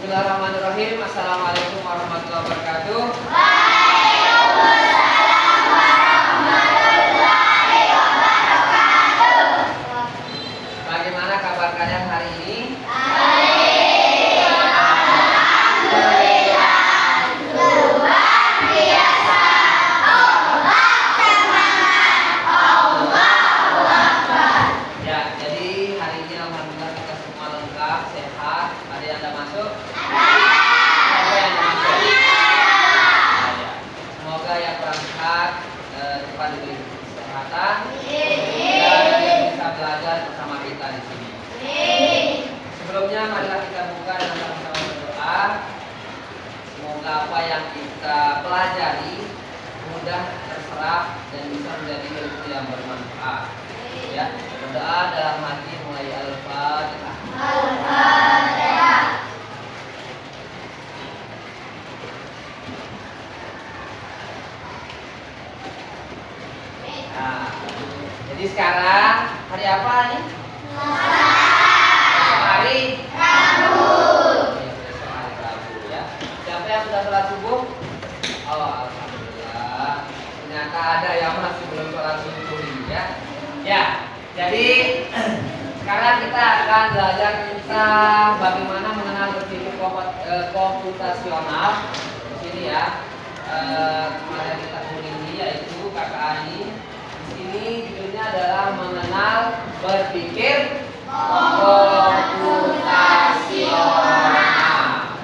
Bismillahirrahmanirrahim. Assalamualaikum warahmatullahi wabarakatuh. Waalaikumsalam warahmatullahi wabarakatuh. Bagaimana kabar kalian hari ini? Baik, alhamdulillah, luar biasa. Allah semangat, Allahu Akbar. Ya, jadi hari ini alhamdulillah kita semua lengkap, sehat. Ada yang tidak masuk? Ada yang masuk? Ya. Semoga yang kurang sehat cepat diberi kesehatan dan bisa belajar bersama kita di sini. Sebelumnya marilah kita buka dengan sama-sama berdoa. Semoga apa yang kita pelajari mudah terserap dan bisa menjadi ilmu yang bermanfaat. Ya, berdoa dalam hati mulai Al-Fatihah. Al-Fatihah. Nah, jadi sekarang hari apa nih? Besok hari Rabu. Ya, besok hari Rabu ya. Siapa yang sudah sholat subuh? Oh, alhamdulillah. Ternyata ada yang masih belum sholat subuh ini ya. Ya, jadi sekarang kita akan belajar tentang bagaimana mengenal berpikir komputasional. Di sini ya. Kemarin kita kuliah yaitu KKI. Di sini judulnya adalah mengenal berpikir komputasional.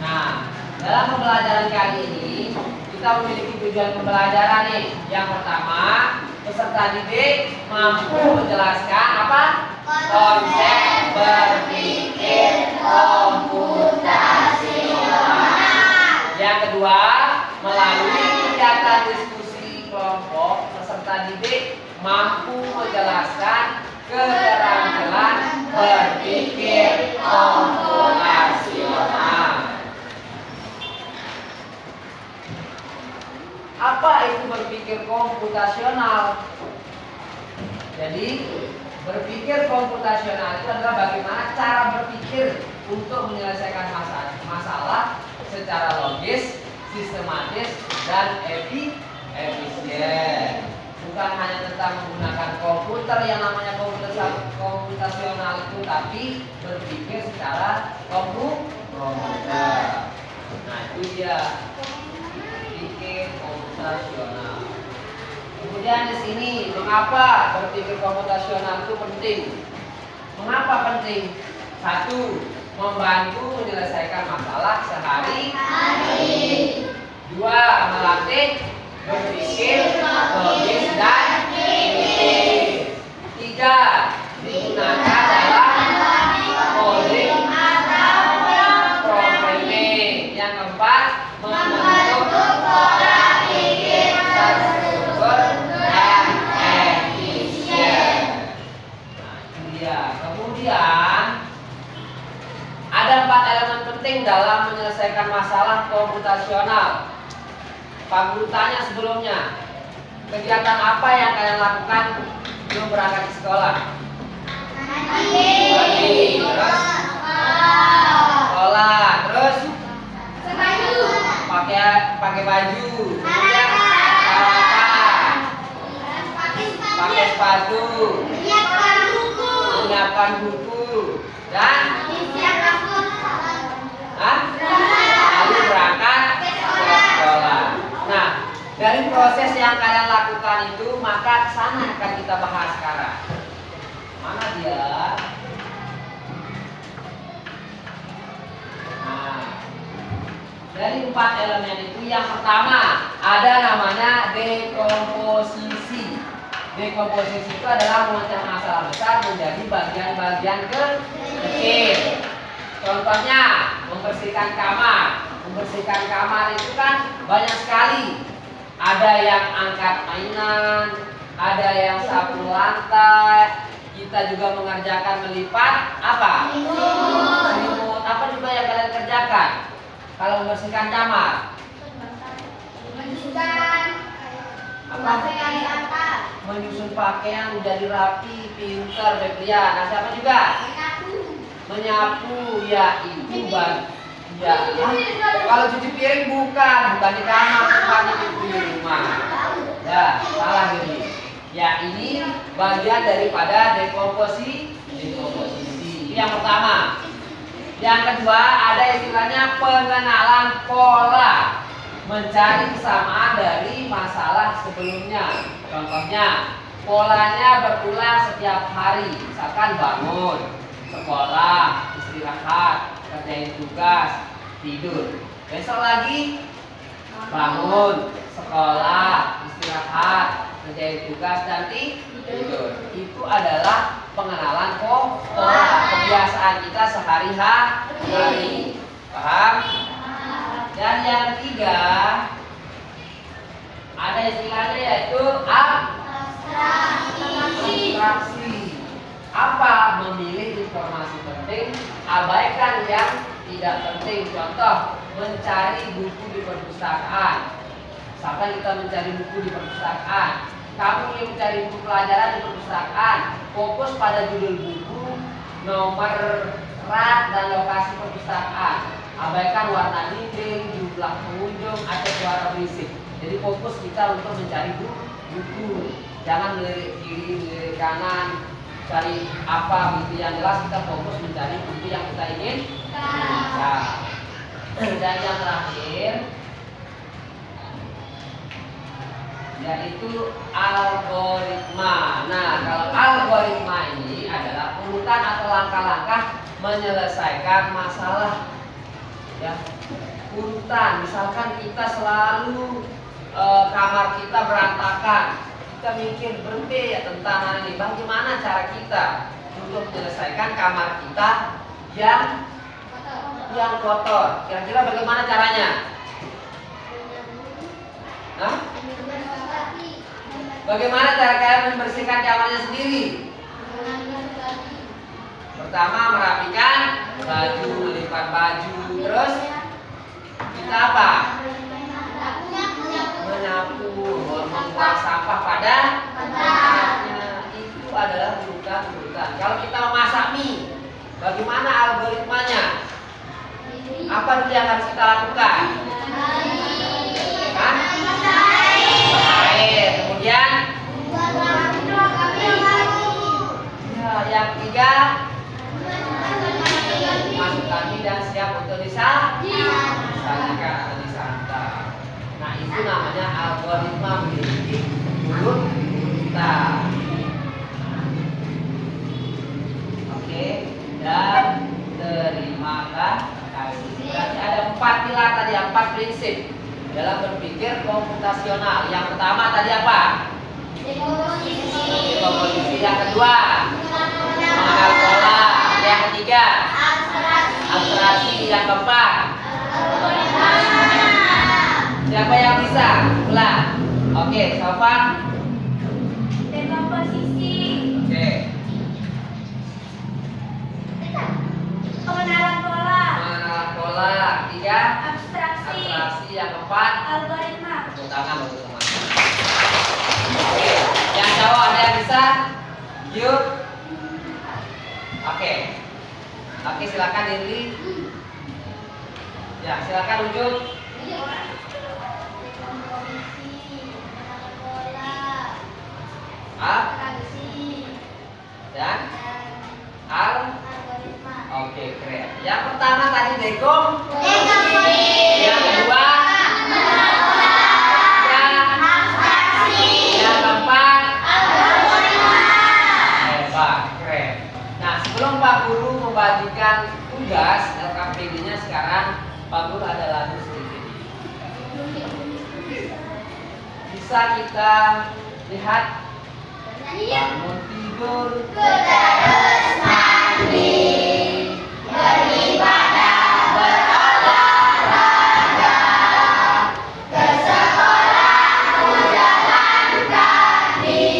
Nah, dalam pembelajaran kali ini kita memiliki tujuan pembelajaran nih. Yang pertama, peserta didik mampu menjelaskan apa? Konsep berpikir komputasional. Yang kedua, melalui kegiatan diskusi kelompok, peserta didik mampu menjelaskan keterampilan berpikir komputasional. Apa itu berpikir komputasional? Jadi, berpikir komputasional itu adalah bagaimana cara berpikir untuk menyelesaikan masalah secara logis, sistematis, dan efisien. Bukan hanya tentang menggunakan komputer yang namanya komputasional itu, tapi berpikir secara komputer. Nah, itu dia berpikir komputasional. Kemudian di sini, mengapa berpikir komputasional itu penting? Mengapa penting? Satu, membantu menyelesaikan masalah sehari-hari. Dua, melatih berpikir logis dan kritis. Tiga, digunakan dalam coding atau programming. Yang keempat, membentuk pola pikir terstruktur dan efisien. Nah, itu dia. Kemudian ada 4 elemen penting dalam menyelesaikan masalah komputasional. Pak Guru tanya sebelumnya, kegiatan apa yang kalian lakukan sebelum berangkat ke sekolah? Mandi, terus sekolah, terus pakai baju, kemudian sarapan, pakai sepatu, menyiapkan buku, dan lalu berangkat ke sekolah. Nah, dari proses yang kalian lakukan itu, maka sana akan kita bahas sekarang. Mana dia? Nah, dari 4 elemen itu, yang pertama ada namanya dekomposisi. Dekomposisi itu adalah memecah masalah besar menjadi bagian-bagian kecil. Contohnya, membersihkan kamar. Membersihkan kamar itu kan banyak sekali. Ada yang angkat mainan, ada yang sapu lantai. Kita juga mengerjakan melipat apa? Selimut. Apa juga yang kalian kerjakan kalau membersihkan kamar? Apa? Menyusun pakaian menjadi rapi, pintar, Febria. Nah, siapa juga? Menyapu, ya itu Ya, kalau cuci piring bukan di kamar, tempatnya di rumah. Ya, salah ini. Ya, ini bagian daripada dekomposisi. Itu yang pertama. Yang kedua, ada istilahnya pengenalan pola, mencari kesamaan dari masalah sebelumnya. Contohnya, polanya berulang setiap hari, misalkan bangun, sekolah, istirahat, kerjain tugas, tidur. Besok lagi bangun, sekolah, istirahat, kerjain tugas, nanti tidur. Itu adalah pengenalan pola kebiasaan kita sehari-hari. Paham? Dan yang ketiga, ada istilahnya yaitu abstraksi. Apa? Memilih informasi penting, abaikan yang tidak penting. Contoh, mencari buku di perpustakaan. Misalkan kita mencari buku di perpustakaan, kamu yang mencari buku pelajaran di perpustakaan, fokus pada judul buku, nomor rak dan lokasi perpustakaan. Abaikan warna dinding, jumlah pengunjung, atau suara berisik. Jadi fokus kita untuk mencari buku. Jangan melirik kiri, melirik kanan, cari apa gitu. Yang jelas kita fokus mencari buku yang kita ingin. Dan yang terakhir yaitu algoritma. Nah, kalau algoritma ini adalah urutan atau langkah-langkah menyelesaikan masalah. Ya, urutan. Misalkan kita selalu kamar kita berantakan, kita mikir berhenti ya tentang ini. Bagaimana cara kita untuk menyelesaikan kamar kita yang kotor? Kira-kira bagaimana caranya? Hah? Bagaimana cara kalian membersihkan kamarnya sendiri? Pertama, merapikan baju, melipat baju, terus kita apa? Menyapu, membuang sampah pada tempatnya. Itu adalah urutan-urutan. Kalau kita memasak mie, bagaimana algoritmanya? Apa dulu yang harus kita lakukan? Air. Kemudian ya, yang ketiga masukkan mie dan siap untuk disajikan atau disantap. Nah, itu namanya algoritma memiliki urutan. Oke, dan terima kasih. Berarti ada 4 pilar tadi, 4 prinsip dalam berpikir komputasional. Yang pertama tadi apa? Dekomposisi. Yang kedua, mengenal pola. Yang ketiga, abstraksi. Yang keempat, siapa yang bisa? Ulang. Oke, Sofan. Dekomposisi. Oke. Pengenalan pola. Mengenal pola. Ketiga, Abstraksi. abstraksi. Yang keempat, Algoritma. tepuk tangan untuk teman. Oke, yang cowok ada yang bisa? Yuk. Oke. Oke, silakan Lili. Ya, silakan Ujung. Dan Oke, keren. Yang pertama tadi dekom. Yang kedua yang keempat hebat, keren. Nah, sebelum Pak Guru membagikan tugas LKPD-nya sekarang, Pak Guru ada lagu sedikit. Bisa kita lihat? Bangun tidur, Terus mandi, beribadah, berolahraga, ke sekolah jalan kaki,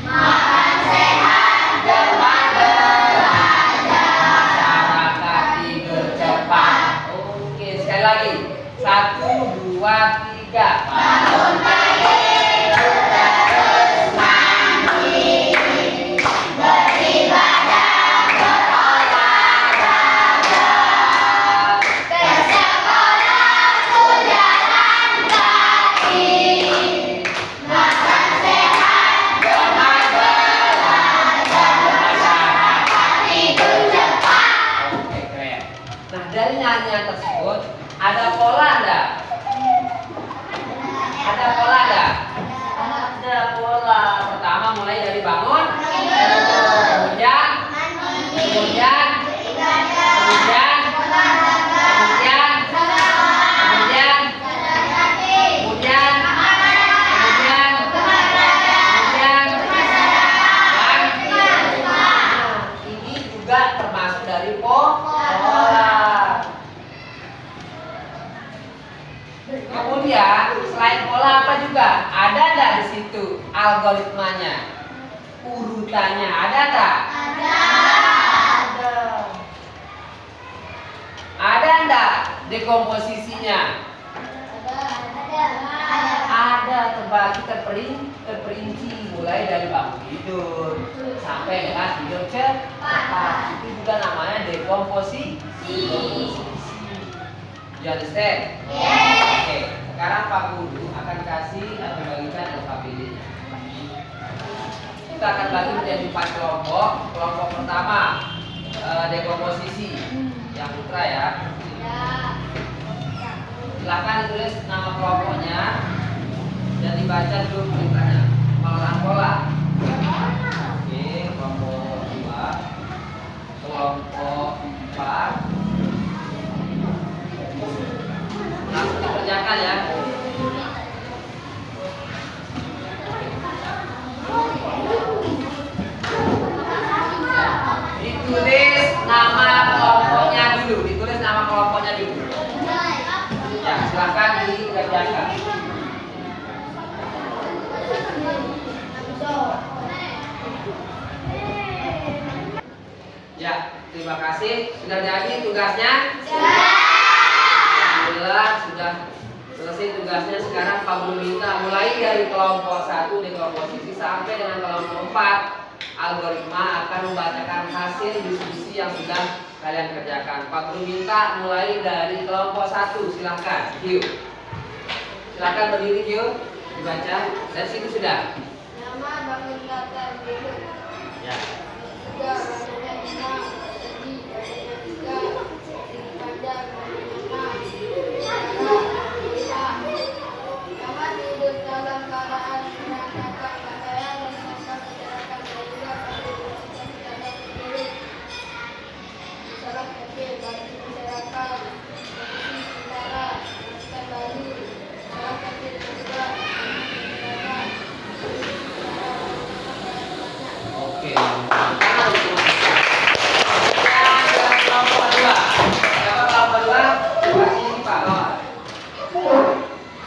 makan sehat, depan belajar, masyarakat tidur cepat. Oke, sekali lagi. 1, 2, 3. bangun pagi, terus mandi, beribadah, berolahraga, ke Nah, dari nyanyian tersebut ada pola enggak? Ada pola enggak? Ada pola. Pertama mulai dari bangun, kemudian, kemudian, kemudian, kemudian, kemudian, kemudian, kemudian, kemudian, dan ini juga termasuk dari pola. Kemudian selain pola apa juga? Ada enggak di situ algoritmanya? Urutannya ada enggak? Ada. Ada enggak dekomposisinya? Ada, terbagi terperinci mulai dari bangun tidur sampai dengan tidur cepat. Itu juga namanya dekomposisi. You understand? Oke, sekarang Pak Guru akan kasih atau bagikan alfabetnya. Kita akan bagi menjadi 4 kelompok. Kelompok pertama dekomposisi, yang putra ya. Silakan ditulis nama kelompoknya dan dibaca dulu perintahnya. Pengolahan pola. Oke, kelompok 2, kelompok 4. Langsung dikerjakan ya. Ditulis nama kelompoknya dulu. Ditulis nama kelompoknya dulu. Ya, silakan dikerjakan. Ya, terima kasih. Sudah jadi tugasnya? Alhamdulillah sudah selesai tugasnya. Sekarang Pak Guru minta mulai dari kelompok 1 dekomposisi sampai dengan kelompok 4 algoritma akan membacakan hasil diskusi yang sudah kalian kerjakan. Pak Guru minta mulai dari kelompok 1. Silahkan, Q. Silahkan berdiri, Q. Dibaca. Dan situ sudah. Nama bangun kata hidup. Ya. Tiga bangunnya lima, jadi bangunnya tiga, panjang bangunnya enam, nama hidup dalam keadaan menangkapkan pakaian dan menangkap masyarakat sehingga pada dilakukan dalam diri. Masalah kecil bagi masyarakat, kondisi sementara, masalah baru, masalah kecil juga, masalah Oke. Kelompok 2. Siapa kelompok 2? Coba sini Pak Lor.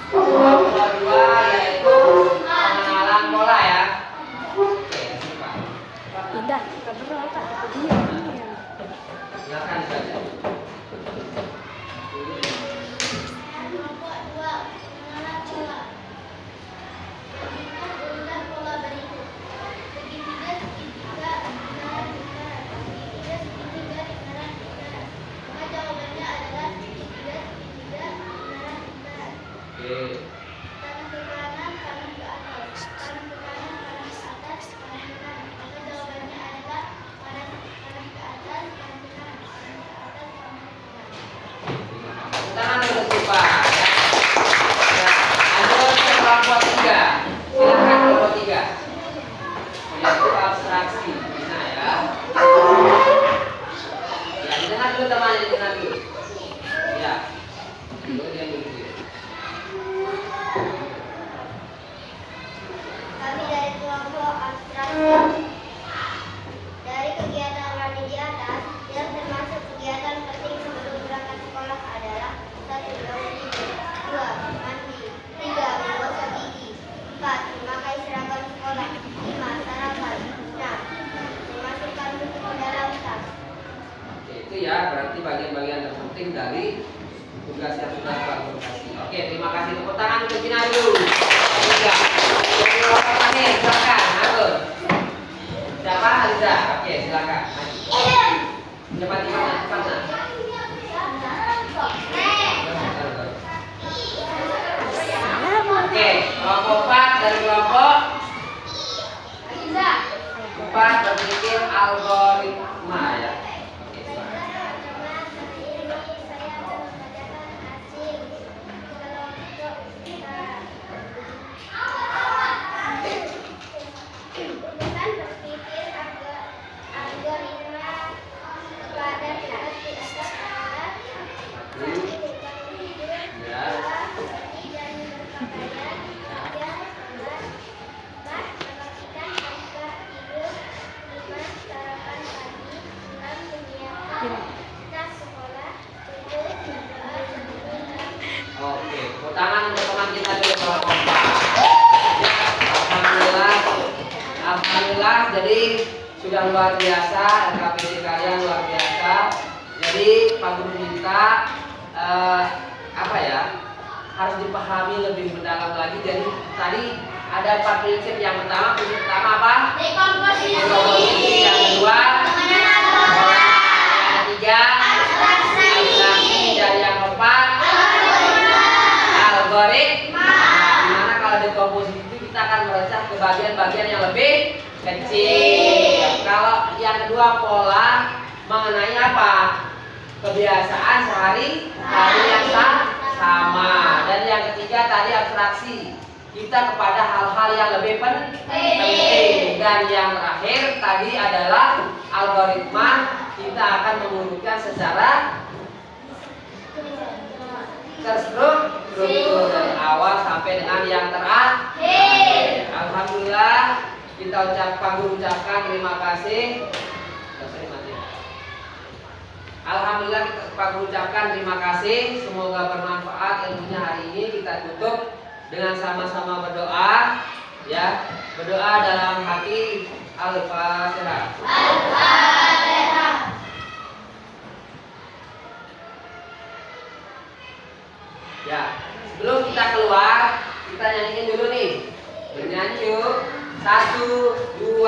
Kelompok 2 yaitu pengenalan pola ya. Oke, sini Pak. Tidak, berapa? Dia. Silakan dibaca. Kelompok 2, pengenalan pola. Berikan urutan pola berikut. Segitiga, segitiga, lingkaran, lingkaran. Segitiga, segitiga, lingkaran, lingkaran. Maka jawabannya adalah segitiga, segitiga, lingkaran, lingkaran. Oke. Kanan ke kanan, kanan ke atas. Kanan ke kanan, kanan ke atas, kanan ke kanan. Maka jawabannya adalah kanan ke atas, kanan ke kanan, kanan ke atas, kanan ke kanan. Tangan dulu sih Pak. Ya. Lanjut ke kelompok 3. Silakan kelompok 3. Yaitu abstraksi. Nah ya. Ya, didengar dulu temannya, didengar dulu. Ya. Dulu dia dulu. Kami dari kelompok abstraksi. Dari kegiatan Rani di atas, yang termasuk kegiatan penting sebelum berangkat sekolah adalah 1. Bangun tidur, 2. Mandi, 3. Menggosok gigi, 4. Memakai seragam sekolah, 5. Sarapan, 6. Memasukkan buku ke dalam tas. Oke, itu ya berarti bagian-bagian terpenting dari tugas yang sudah Pak Guru kasih. Oke, terima kasih. Tepuk tangan untuk Gina dulu. Tiga. Yang kelompok ini silakan, atur. Siapa? Aliza. Oke, silakan. Cepat cepat cepat. Oke, kelompok 4 dari kelompok 4 berpikir algoritma ya. Oke, silakan. Oke, tepuk tangan untuk teman kita dulu kalau kompak. Ya, alhamdulillah. Alhamdulillah, jadi sudah luar biasa, LKPD kalian luar biasa. Jadi Pak Guru minta apa ya? Harus dipahami lebih mendalam lagi. Jadi tadi ada 4 prinsip. Yang pertama, prinsip pertama apa? Dekomposisi. Yang kedua, yang ketiga, abstraksi. Dan yang keempat, algoritma. Dimana kalau dekomposisi itu kita akan merecah ke bagian-bagian yang lebih kecil. Kalau yang kedua, pola mengenai apa? Kebiasaan sehari-hari yang sama. Dan yang ketiga tadi abstraksi, kita kepada hal-hal yang lebih penting. Dan yang terakhir tadi adalah algoritma, kita akan mengurutkan secara terstruktur dari awal sampai dengan yang terakhir. Alhamdulillah, kita ucapkan terima kasih. Alhamdulillah, kita ucapkan terima kasih. Semoga bermanfaat ilmunya hari ini. Kita tutup dengan sama-sama berdoa, ya. Berdoa dalam hati. Al-Fatihah. Al-Fatihah. Ya, sebelum kita keluar, kita nyanyiin dulu nih. Bernyanyi yuk. 1, 2,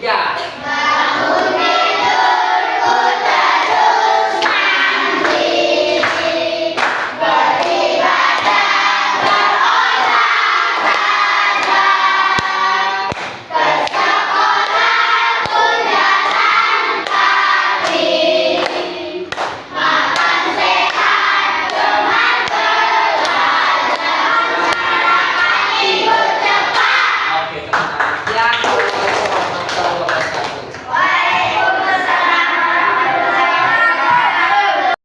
3.